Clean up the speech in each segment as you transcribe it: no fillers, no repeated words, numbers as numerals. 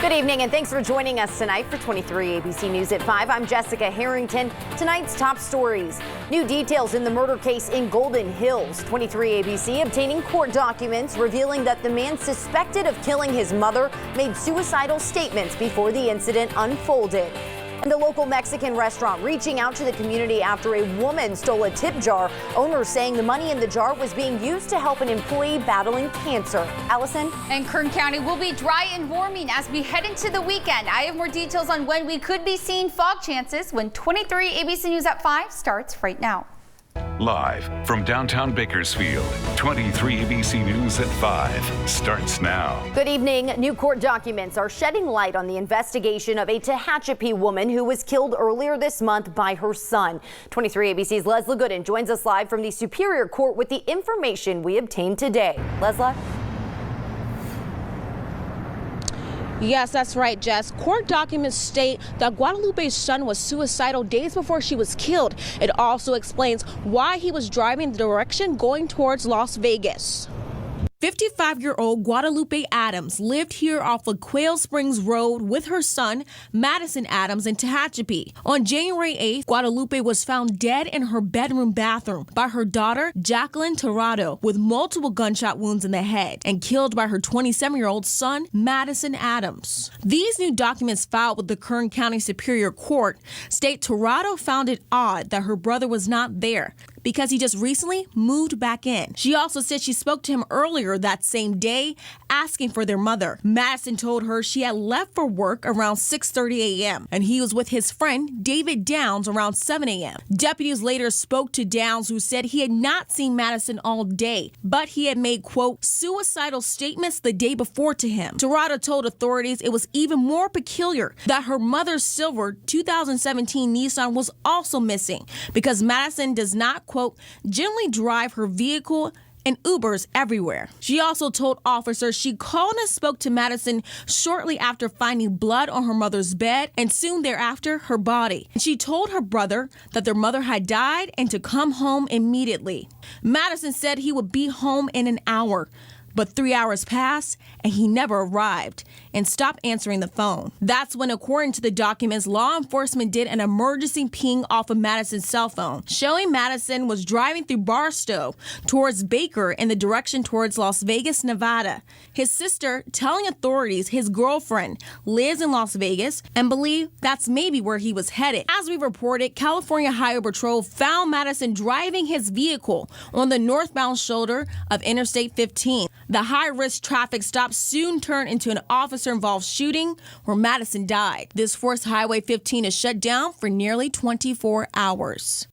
Good evening and thanks for joining us tonight for 23 ABC News at 5. I'm Jessica Harrington. Tonight's top stories. New details in the murder case in Golden Hills. 23 ABC obtaining court documents revealing that the man suspected of killing his mother made suicidal statements before the incident unfolded. And the local Mexican restaurant reaching out to the community after a woman stole a tip jar. Owners saying the money in the jar was being used to help an employee battling cancer. Allison? And Kern County will be dry and warming as we head into the weekend. I have more details on when we could be seeing fog chances when 23 ABC News at 5 starts right now. Live from downtown Bakersfield, 23 ABC News at 5 starts now. Good evening. New court documents are shedding light on the investigation of a Tehachapi woman who was killed earlier this month by her son. 23 ABC's Leslie Gooden joins us live from the Superior Court with the information we obtained today. Leslie? Yes, that's right, Jess. Court documents state that Guadalupe's son was suicidal days before she was killed. It also explains why he was driving the direction going towards Las Vegas. 55-year-old Guadalupe Adams lived here off of Quail Springs Road with her son, Madison Adams, in Tehachapi. On January 8th, Guadalupe was found dead in her bedroom bathroom by her daughter, Jacqueline Tirado, with multiple gunshot wounds in the head, and killed by her 27-year-old son, Madison Adams. These new documents filed with the Kern County Superior Court state Tirado found it odd that her brother was not there, because he just recently moved back in. She also said she spoke to him earlier that same day asking for their mother. Madison told her she had left for work around 6:30 a.m. and he was with his friend David Downs around 7 a.m. Deputies later spoke to Downs, who said he had not seen Madison all day, but he had made, quote, suicidal statements the day before to him. Tirado told authorities it was even more peculiar that her mother's silver 2017 Nissan was also missing because Madison does not, quote, generally drive her vehicle and Ubers everywhere. She also told officers she called and spoke to Madison shortly after finding blood on her mother's bed and soon thereafter her body. She told her brother that their mother had died and to come home immediately. Madison said he would be home in an hour. But 3 hours passed and he never arrived and stopped answering the phone. That's when, according to the documents, law enforcement did an emergency ping off of Madison's cell phone, showing Madison was driving through Barstow towards Baker in the direction towards Las Vegas, Nevada. His sister telling authorities his girlfriend lives in Las Vegas and believed that's maybe where he was headed. As we reported, California Highway Patrol found Madison driving his vehicle on the northbound shoulder of Interstate 15. The high-risk traffic stop soon turned into an officer-involved shooting where Madison died. This forced Highway 15 is shut down for nearly 24 hours.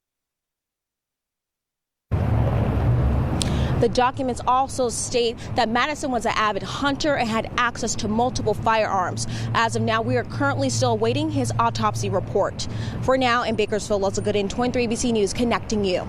The documents also state that Madison was an avid hunter and had access to multiple firearms. As of now, we are currently still awaiting his autopsy report. For now, in Bakersfield, Leslie Gooden, 23 ABC News, connecting you.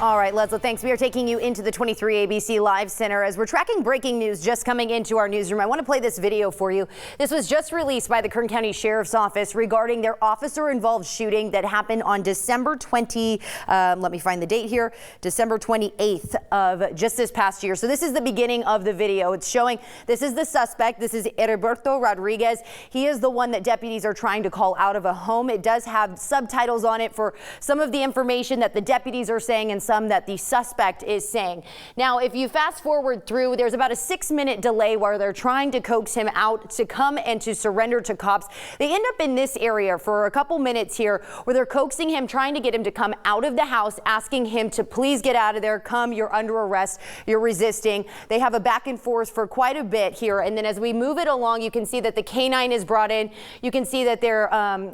All right, Leslie, thanks. We are taking you into the 23 ABC Live Center as we're tracking breaking news just coming into our newsroom. I want to play this video for you. This was just released by the Kern County Sheriff's Office regarding their officer-involved shooting that happened on December 28th of just this past year. So this is the beginning of the video. It's showing this is the suspect. This is Heriberto Rodriguez. He is the one that deputies are trying to call out of a home. It does have subtitles on it for some of the information that the deputies are saying and some that the suspect is saying. Now, if you fast forward through, there's about a 6-minute delay where they're trying to coax him out to come and to surrender to cops. They end up in this area for a couple minutes here where they're coaxing him, trying to get him to come out of the house, asking him to please get out of there. Come, you're under arrest. You're resisting. They have a back and forth for quite a bit here. And then as we move it along, you can see that the canine is brought in. You can see that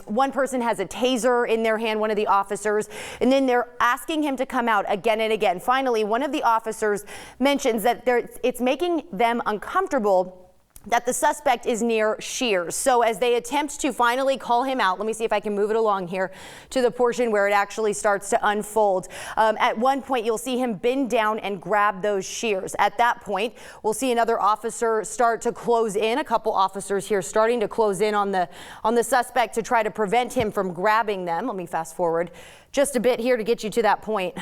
one person has a taser in their hand, one of the officers, and then they're asking him to come out again and again. Finally, one of the officers mentions that it's making them uncomfortable that the suspect is near Shears. So as they attempt to finally call him out, let me see if I can move it along here to the portion where it actually starts to unfold. At one point, you'll see him bend down and grab those shears. At that point, we'll see another officer start to close in. A couple officers here starting to close in on the suspect to try to prevent him from grabbing them. Let me fast forward just a bit here to get you to that point.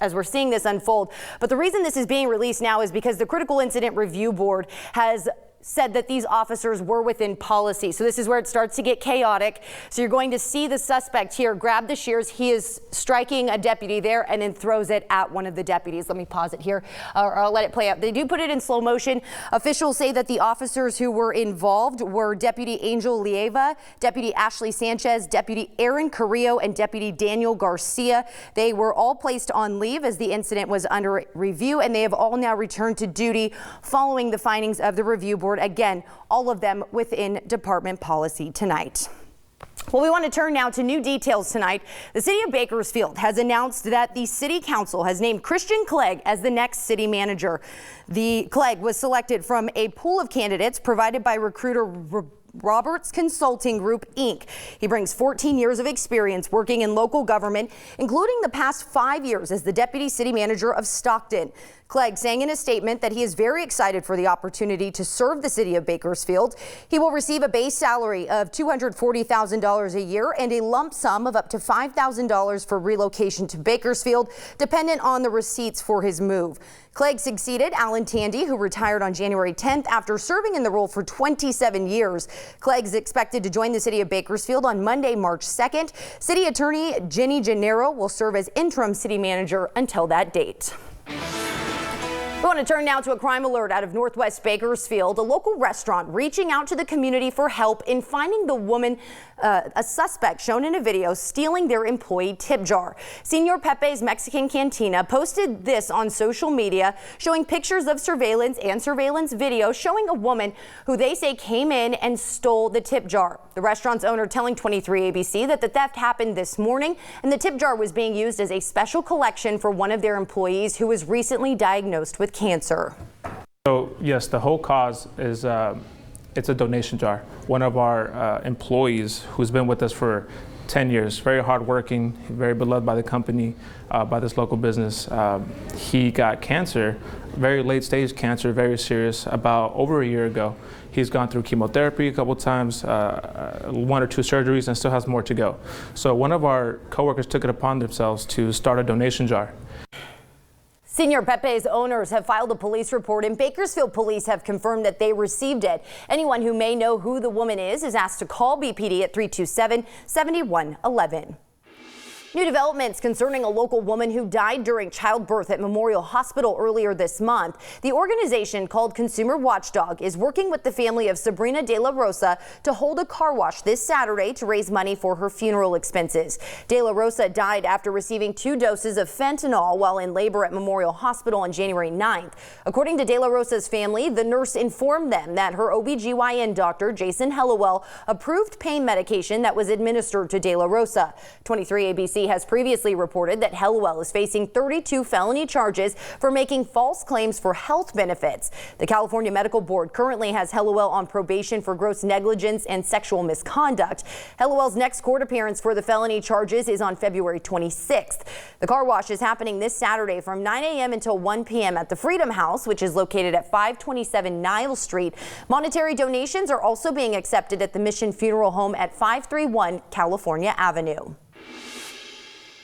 As we're seeing this unfold. But the reason this is being released now is because the Critical Incident Review Board has said that these officers were within policy. So this is where it starts to get chaotic. So you're going to see the suspect here grab the shears. He is striking a deputy there and then throws it at one of the deputies. Let me pause it here, or I'll let it play out. They do put it in slow motion. Officials say that the officers who were involved were Deputy Angel Lieva, Deputy Ashley Sanchez, Deputy Aaron Carrillo, and Deputy Daniel Garcia. They were all placed on leave as the incident was under review, and they have all now returned to duty following the findings of the review board. Again, all of them within department policy tonight. Well, we want to turn now to new details tonight. The city of Bakersfield has announced that the city council has named Christian Clegg as the next city manager. The Clegg was selected from a pool of candidates provided by recruiter Roberts Consulting Group, Inc. He brings 14 years of experience working in local government, including the past 5 years as the deputy city manager of Stockton. Clegg saying in a statement that he is very excited for the opportunity to serve the city of Bakersfield. He will receive a base salary of $240,000 a year and a lump sum of up to $5,000 for relocation to Bakersfield, dependent on the receipts for his move. Clegg succeeded Alan Tandy, who retired on January 10th after serving in the role for 27 years. Clegg is expected to join the city of Bakersfield on Monday, March 2nd. City Attorney Jenny Gennaro will serve as interim city manager until that date. We want to turn now to a crime alert out of Northwest Bakersfield. A local restaurant reaching out to the community for help in finding the woman, a suspect shown in a video, stealing their employee tip jar. Senor Pepe's Mexican Cantina posted this on social media, showing pictures of surveillance video showing a woman who they say came in and stole the tip jar. The restaurant's owner telling 23 ABC that the theft happened this morning, and the tip jar was being used as a special collection for one of their employees who was recently diagnosed with cancer. So yes, the whole cause is it's a donation jar. One of our employees who's been with us for 10 years, very hardworking, very beloved by the company, by this local business. He got cancer, very late stage cancer, very serious, about over a year ago. He's gone through chemotherapy a couple times, 1 or 2 surgeries, and still has more to go. So one of our coworkers took it upon themselves to start a donation jar. Senor Pepe's owners have filed a police report, and Bakersfield police have confirmed that they received it. Anyone who may know who the woman is asked to call BPD at 327-7111. New developments concerning a local woman who died during childbirth at Memorial Hospital earlier this month. The organization called Consumer Watchdog is working with the family of Sabrina De La Rosa to hold a car wash this Saturday to raise money for her funeral expenses. De La Rosa died after receiving 2 doses of fentanyl while in labor at Memorial Hospital on January 9th. According to De La Rosa's family, the nurse informed them that her OBGYN doctor, Jason Hellowell, approved pain medication that was administered to De La Rosa. 23 ABC has previously reported that Hellowell is facing 32 felony charges for making false claims for health benefits. The California Medical Board currently has Hellowell on probation for gross negligence and sexual misconduct. Hellowell's next court appearance for the felony charges is on February 26th. The car wash is happening this Saturday from 9 a.m. until 1 p.m. at the Freedom House, which is located at 527 Niles Street. Monetary donations are also being accepted at the Mission Funeral Home at 531 California Avenue.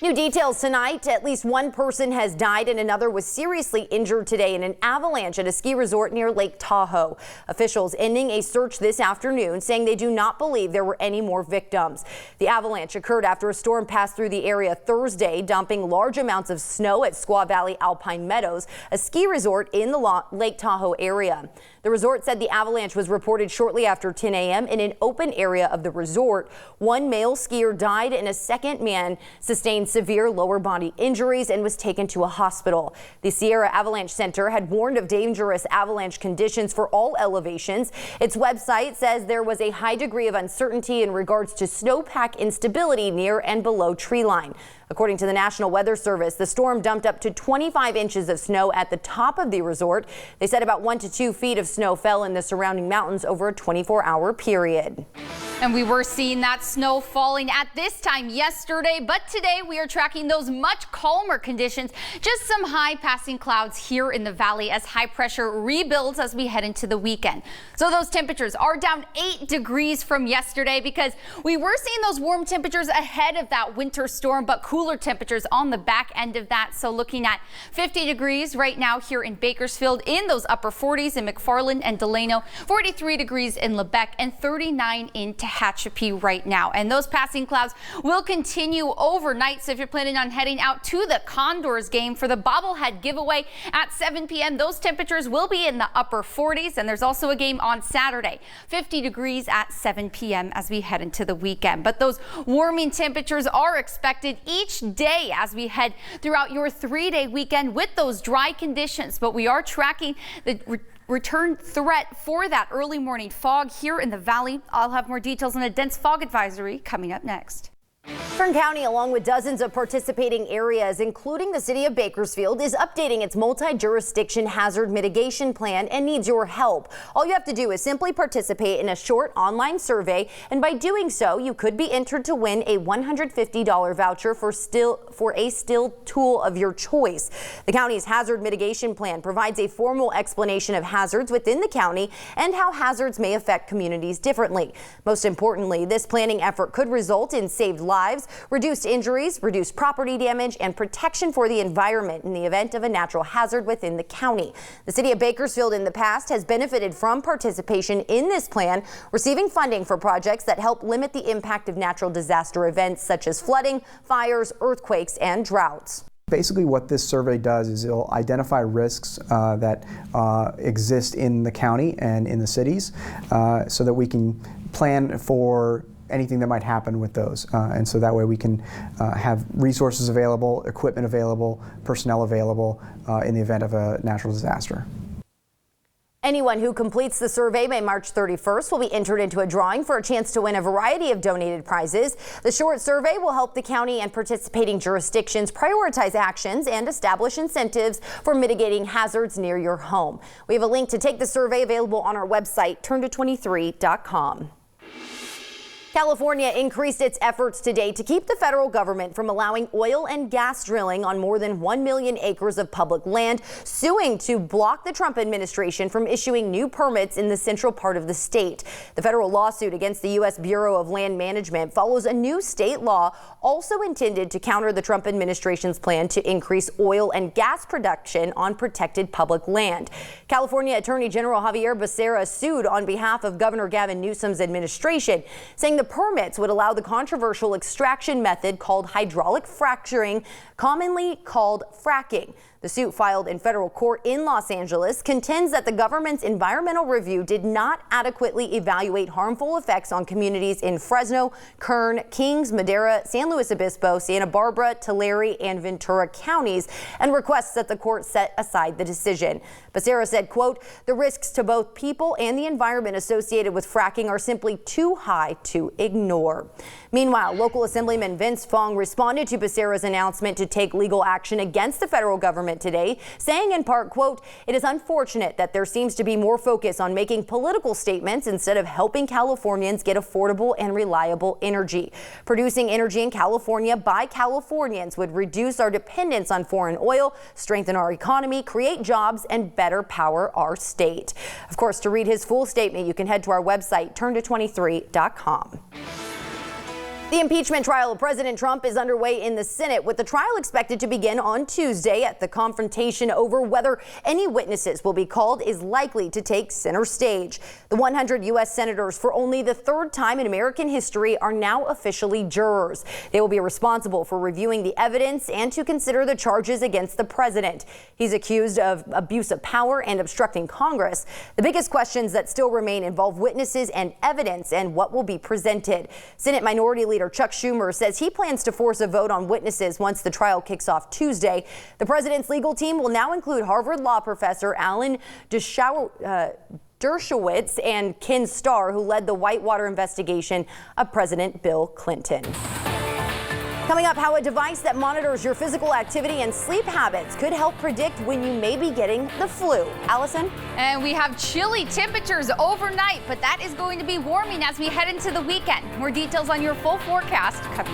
New details tonight. At least 1 person has died and another was seriously injured today in an avalanche at a ski resort near Lake Tahoe. Officials ending a search this afternoon, saying they do not believe there were any more victims. The avalanche occurred after a storm passed through the area Thursday, dumping large amounts of snow at Squaw Valley Alpine Meadows, a ski resort in the Lake Tahoe area. The resort said the avalanche was reported shortly after 10 a.m. in an open area of the resort. 1 male skier died and a second man sustained severe lower body injuries and was taken to a hospital. The Sierra Avalanche Center had warned of dangerous avalanche conditions for all elevations. Its website says there was a high degree of uncertainty in regards to snowpack instability near and below tree line. According to the National Weather Service, the storm dumped up to 25 inches of snow at the top of the resort. They said about 1 to 2 feet of snow fell in the surrounding mountains over a 24-hour period. And we were seeing that snow falling at this time yesterday, but today we we are tracking those much calmer conditions. Just some high passing clouds here in the valley as high pressure rebuilds as we head into the weekend. So those temperatures are down 8 degrees from yesterday because we were seeing those warm temperatures ahead of that winter storm, but cooler temperatures on the back end of that. So looking at 50 degrees right now here in Bakersfield, in those upper 40s in McFarland and Delano, 43 degrees in Lebec, and 39 in Tehachapi right now. And those passing clouds will continue overnight. So if you're planning on heading out to the Condors game for the bobblehead giveaway at 7 p.m., those temperatures will be in the upper 40s. And there's also a game on Saturday, 50 degrees at 7 p.m. as we head into the weekend. But those warming temperatures are expected each day as we head throughout your 3-day weekend with those dry conditions. But we are tracking the return threat for that early morning fog here in the valley. I'll have more details on a dense fog advisory coming up next. Kern County, along with dozens of participating areas, including the city of Bakersfield, is updating its multi-jurisdiction hazard mitigation plan and needs your help. All you have to do is simply participate in a short online survey, and by doing so, you could be entered to win a $150 voucher for a still tool of your choice. The county's hazard mitigation plan provides a formal explanation of hazards within the county and how hazards may affect communities differently. Most importantly, this planning effort could result in saved lives, reduced injuries, reduced property damage, and protection for the environment in the event of a natural hazard within the county. The city of Bakersfield in the past has benefited from participation in this plan, receiving funding for projects that help limit the impact of natural disaster events such as flooding, fires, earthquakes, and droughts. Basically what this survey does is it'll identify risks that exist in the county and in the cities so that we can plan for anything that might happen with those. And so that way we can have resources available, equipment available, personnel available in the event of a natural disaster. Anyone who completes the survey by March 31st will be entered into a drawing for a chance to win a variety of donated prizes. The short survey will help the county and participating jurisdictions prioritize actions and establish incentives for mitigating hazards near your home. We have a link to take the survey available on our website, turnto23.com. California increased its efforts today to keep the federal government from allowing oil and gas drilling on more than 1 million acres of public land, suing to block the Trump administration from issuing new permits in the central part of the state. The federal lawsuit against the U.S. Bureau of Land Management follows a new state law also intended to counter the Trump administration's plan to increase oil and gas production on protected public land. California Attorney General Javier Becerra sued on behalf of Governor Gavin Newsom's administration, saying the permits would allow the controversial extraction method called hydraulic fracturing, commonly called fracking. The suit filed in federal court in Los Angeles contends that the government's environmental review did not adequately evaluate harmful effects on communities in Fresno, Kern, Kings, Madera, San Luis Obispo, Santa Barbara, Tulare, and Ventura counties, and requests that the court set aside the decision. Becerra said, quote, "The risks to both people and the environment associated with fracking are simply too high to ignore." Meanwhile, local Assemblyman Vince Fong responded to Becerra's announcement to take legal action against the federal government today, saying in part, quote, "It is unfortunate that there seems to be more focus on making political statements instead of helping Californians get affordable and reliable energy. Producing energy in California by Californians would reduce our dependence on foreign oil, strengthen our economy, create jobs, and better power our state." Of course, to read his full statement, you can head to our website, turnto23.com. The impeachment trial of President Trump is underway in the Senate, with the trial expected to begin on Tuesday. At the confrontation over whether any witnesses will be called is likely to take center stage. The 100 U.S. senators, for only the third time in American history, are now officially jurors. They will be responsible for reviewing the evidence and to consider the charges against the president. He's accused of abuse of power and obstructing Congress. The biggest questions that still remain involve witnesses and evidence and what will be presented. Senate Minority Leader Chuck Schumer says he plans to force a vote on witnesses once the trial kicks off Tuesday. The president's legal team will now include Harvard law professor Alan Dershowitz and Ken Starr, who led the Whitewater investigation of President Bill Clinton. Coming up, how a device that monitors your physical activity and sleep habits could help predict when you may be getting the flu. Allison? And we have chilly temperatures overnight, but that is going to be warming as we head into the weekend. More details on your full forecast coming.